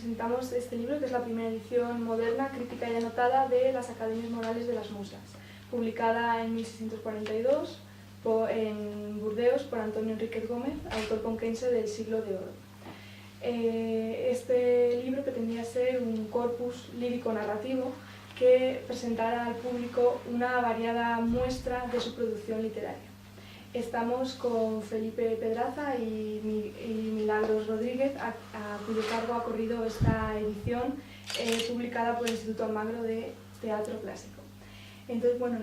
presentamos este libro, que es la primera edición moderna, crítica y anotada de las Academias Morales de las Musas, publicada en 1642 en Burdeos por Antonio Enríquez Gómez, autor conquense del Siglo de Oro. Este libro pretendía ser un corpus lírico-narrativo que presentara al público una variada muestra de su producción literaria. Estamos con Felipe Pedraza y Milagros Rodríguez, a cuyo cargo ha corrido esta edición publicada por el Instituto Almagro de Teatro Clásico. Entonces, bueno,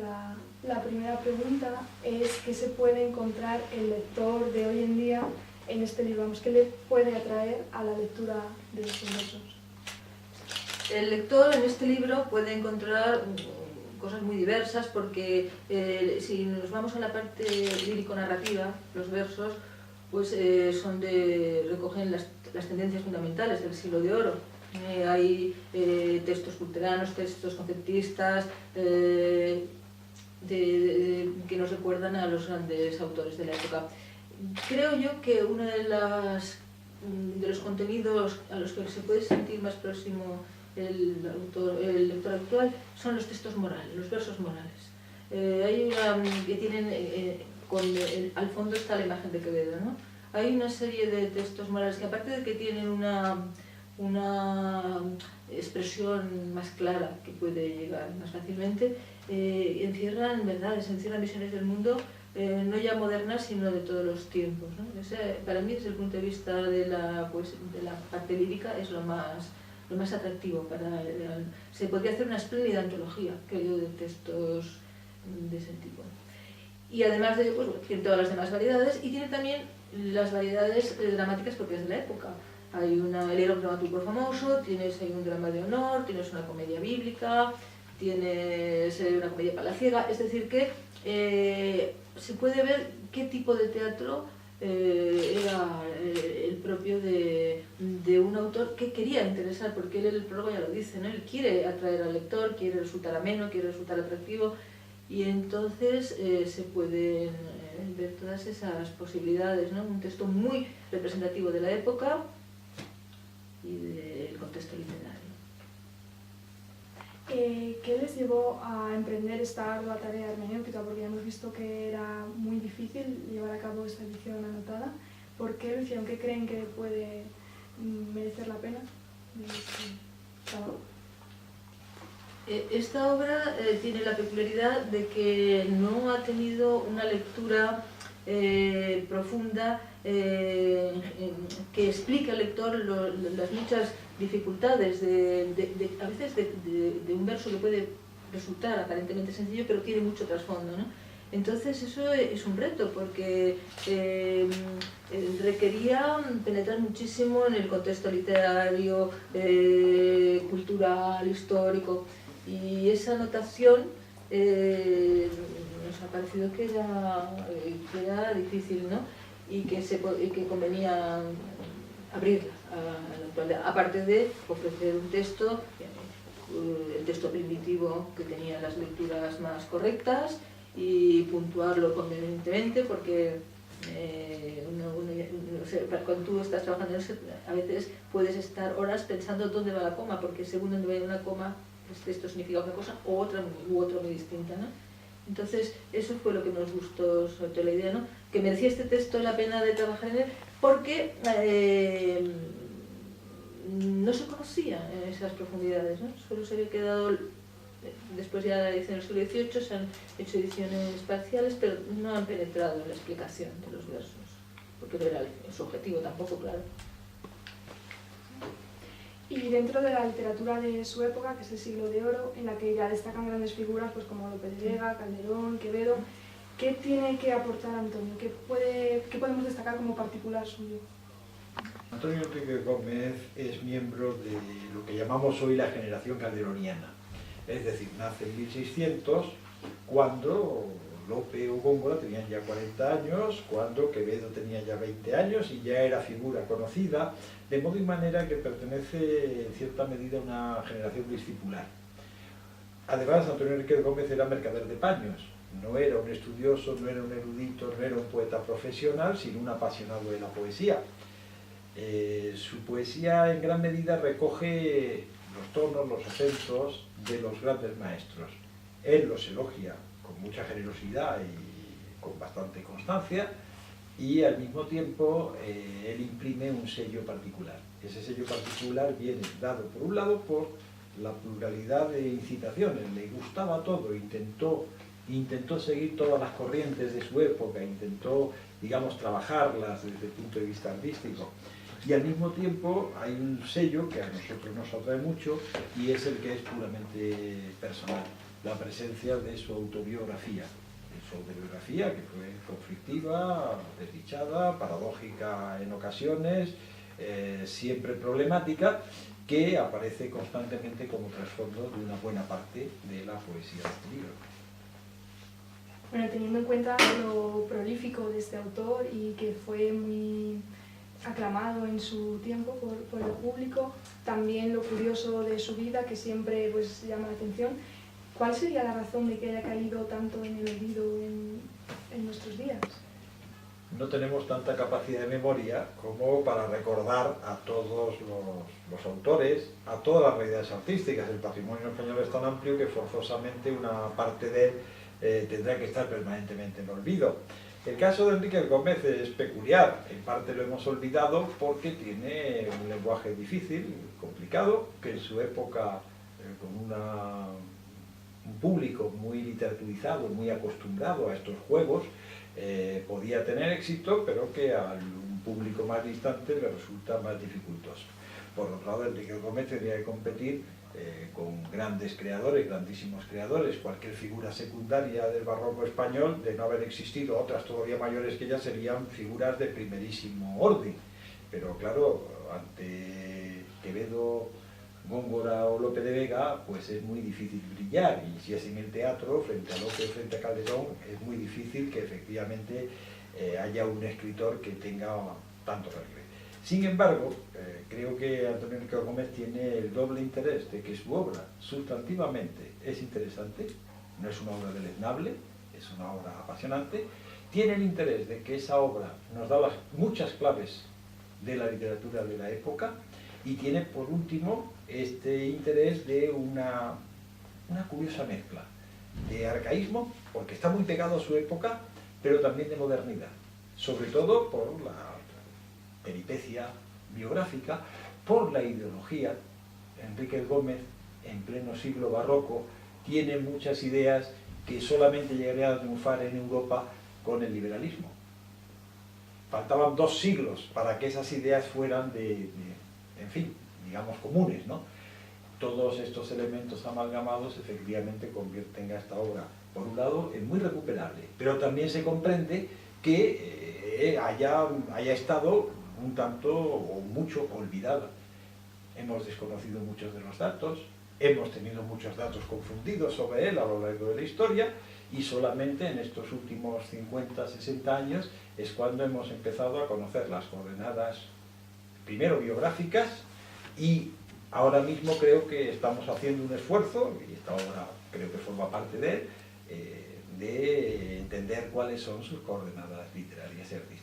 la primera pregunta es ¿qué se puede encontrar el lector de hoy en día en este libro? ¿Qué le puede atraer a la lectura de estos versos? El lector en este libro puede encontrar cosas muy diversas porque si nos vamos a la parte lírico-narrativa, los versos pues recogen las tendencias fundamentales del Siglo de Oro. Hay textos culteranos, textos conceptistas que nos recuerdan a los grandes autores de la época. Creo yo que uno de los contenidos a los que se puede sentir más próximo el lector actual son los textos morales, los versos morales. Hay una que tienen, al fondo está la imagen de Quevedo, ¿no? Hay una serie de textos morales que, aparte de que tienen una expresión más clara que puede llegar más fácilmente, encierran verdades, encierran visiones del mundo, no ya modernas, sino de todos los tiempos, ¿no? Para mí, desde el punto de vista de la parte lírica, es lo más atractivo. Se podría hacer una espléndida antología, creo yo, de textos de ese tipo. Y además de ello, pues, tiene todas las demás variedades y tiene también las variedades dramáticas propias de la época. Hay el héroe dramaturgo famoso, hay un drama de honor, tienes una comedia bíblica, tienes una comedia palaciega, es decir que se puede ver qué tipo de teatro era el propio de un autor que quería interesar, porque él en el prólogo ya lo dice, ¿no? Él quiere atraer al lector, quiere resultar ameno, quiere resultar atractivo, y entonces se pueden ver todas esas posibilidades, ¿no? Un texto muy representativo de la época y del contexto literario. ¿Qué les llevó a emprender esta ardua tarea hermenéutica? Porque ya hemos visto que era muy difícil llevar a cabo esta edición anotada. ¿Por qué lo hicieron? ¿Qué creen que puede merecer la pena? Esta obra tiene la peculiaridad de que no ha tenido una lectura profunda que explique al lector las muchas dificultades a veces de un verso que puede resultar aparentemente sencillo, pero tiene mucho trasfondo, ¿no? Entonces eso es un reto, porque requería penetrar muchísimo en el contexto literario, cultural, histórico, y esa notación nos ha parecido que era difícil, ¿no? Y que convenía abrirla a la actualidad, aparte de ofrecer un texto, el texto primitivo que tenía las lecturas más correctas y puntuarlo convenientemente, porque cuando tú estás trabajando en eso, a veces puedes estar horas pensando dónde va la coma, porque según donde vaya una coma, pues esto significa una cosa u otra muy distinta, ¿no? Entonces, eso fue lo que nos gustó sobre todo la idea, ¿no? Que merecía este texto la pena de trabajar en él, porque no se conocía en esas profundidades, ¿no? Solo se había quedado, después ya de la edición del siglo XVIII, se han hecho ediciones parciales, pero no han penetrado en la explicación de los versos, porque no era su objetivo tampoco, claro. Y dentro de la literatura de su época, que es el Siglo de Oro, en la que ya destacan grandes figuras pues como Lope de Vega, Calderón, Quevedo, ¿qué tiene que aportar Antonio? ¿Qué podemos destacar como particular suyo? Antonio Enríquez Gómez es miembro de lo que llamamos hoy la generación calderoniana. Es decir, nace en 1600, cuando Lope o Góngora tenían ya 40 años, cuando Quevedo tenía ya 20 años y ya era figura conocida, de modo y manera que pertenece en cierta medida a una generación discipular. Además, Antonio Enríquez Gómez era mercader de paños, no era un estudioso, no era un erudito, no era un poeta profesional, sino un apasionado de la poesía. Su poesía en gran medida recoge los tonos, los acentos de los grandes maestros. Él los elogia con mucha generosidad y con bastante constancia, y al mismo tiempo él imprime un sello particular. Ese sello particular viene dado por un lado por la pluralidad de incitaciones. Le gustaba todo, intentó seguir todas las corrientes de su época, intentó, digamos, trabajarlas desde el punto de vista artístico. Y al mismo tiempo hay un sello que a nosotros nos atrae mucho, y es el que es puramente personal, la presencia de su autobiografía. Su autobiografía, que fue conflictiva, desdichada, paradójica en ocasiones, siempre problemática, que aparece constantemente como trasfondo de una buena parte de la poesía de este libro. Bueno, teniendo en cuenta lo prolífico de este autor y que fue muy aclamado en su tiempo por el público, también lo curioso de su vida, que siempre pues, llama la atención, ¿cuál sería la razón de que haya caído tanto en el olvido en nuestros días? No tenemos tanta capacidad de memoria como para recordar a todos los autores, a todas las realidades artísticas. El patrimonio español es tan amplio que forzosamente una parte de él tendrá que estar permanentemente en olvido. El caso de Enrique Gómez es peculiar. En parte lo hemos olvidado porque tiene un lenguaje difícil, complicado, que en su época, con un público muy literaturizado, muy acostumbrado a estos juegos, podía tener éxito, pero que a un público más distante le resulta más dificultoso. Por otro lado, Enrique Gómez tendría que competir con grandes creadores, grandísimos creadores. Cualquier figura secundaria del barroco español, de no haber existido otras todavía mayores que ella, serían figuras de primerísimo orden. Pero claro, ante Quevedo, Góngora o Lope de Vega, pues es muy difícil brillar, y si es en el teatro, frente a Lope o frente a Calderón, es muy difícil que efectivamente haya un escritor que tenga tanto relieve. Sin embargo, creo que Antonio Enrique Gómez tiene el doble interés de que su obra sustantivamente es interesante, no es una obra deleznable, es una obra apasionante, tiene el interés de que esa obra nos da muchas claves de la literatura de la época, y tiene por último este interés de una curiosa mezcla de arcaísmo, porque está muy pegado a su época, pero también de modernidad, sobre todo por la peripecia biográfica, por la ideología. Enrique Gómez, en pleno siglo barroco, tiene muchas ideas que solamente llegarían a triunfar en Europa con el liberalismo. Faltaban 2 siglos para que esas ideas fueran en fin, digamos, comunes, ¿no? Todos estos elementos amalgamados efectivamente convierten a esta obra, por un lado, en muy recuperable, pero también se comprende que haya estado un tanto o mucho olvidada. Hemos desconocido muchos de los datos, hemos tenido muchos datos confundidos sobre él a lo largo de la historia, y solamente en estos últimos 50, 60 años es cuando hemos empezado a conocer las coordenadas, primero biográficas, y ahora mismo creo que estamos haciendo un esfuerzo, y esta obra creo que forma parte de él, de entender cuáles son sus coordenadas literarias y artísticas.